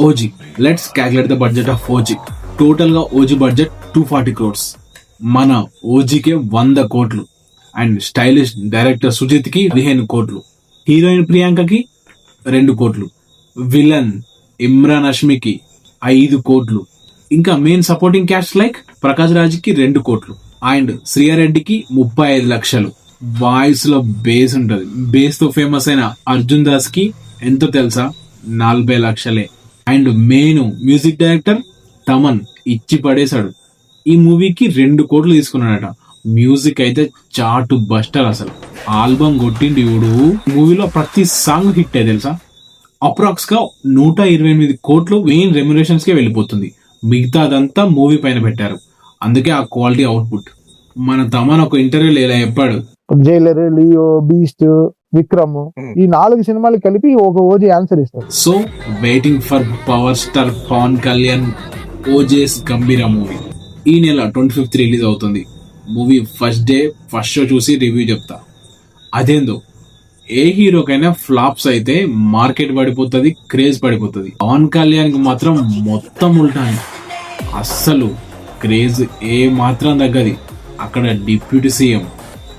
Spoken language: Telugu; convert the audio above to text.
OG. Let's calculate the budget of OG. Total గా ఓజీ బడ్జెట్ 240 crores. మన ఓజీకే 100 కోట్లు అండ్ స్టైలిష్ డైరెక్టర్ సుజిత్ కి 15 కోట్లు, హీరోయిన్ ప్రియాంకకి 2 కోట్లు, విలన్ ఇమ్రాన్ హష్మికి 5 కోట్లు, ఇంకా main supporting caste like Prakash Raj కి 2 కోట్లు అండ్ శ్రీయారెడ్డికి 35 లక్షలు. వాయిస్ లో బేస్ ఉంటది. బేస్ తో ఫేమస్ అయిన అర్జున్ దాస్ కి ఎంతో తెలుసా, 40 లక్షలే. And main music director Thaman ఇచ్చి పడేశాడు. ఈ మూవీకి 2 కోట్లు తీసుకున్నాడట. మ్యూజిక్ అయితే చాటు బస్టర్. అసలు ఆల్బమ్ కొట్టిండి ఇవుడు. మూవీలో ప్రతి సాంగ్ హిట్ అయ్యి తెలుసా. అప్రాక్స్ గా 128 కోట్లు మెయిన్ రెమ్యునరేషన్స్ కే వెళ్ళిపోతుంది. మిగతా అదంతా మూవీ పైన పెట్టారు. అందుకే ఆ క్వాలిటీ అవుట్పుట్. మన తమన్ ఒక ఇంటర్వ్యూలో ఇలా చెప్పాడు, జైలర్, లియో, బీస్ట్, విక్రమ్ ఈ 4 సినిమాలు కలిపి ఒక ఓజీ ఆన్సర్ ఇస్తారు. So waiting for power star Pawan Kalyan OG's Gambheera movie. ఈ నెల 25th రిలీజ్ అవుతుంది. Movie first day first show చూసి రివ్యూ చెప్తా. అదేందో ఏ హీరోకైనా ఫ్లాప్స్ అయితే మార్కెట్ పడిపోతుంది, క్రేజ్ పడిపోతుంది. పవన్ కళ్యాణ్ కి మాత్రం మొత్తం ఉల్టానే. అస్సలు క్రేజ్ ఏ మాత్రం తగ్గది. అక్కడ డిప్యూటీ సీఎం,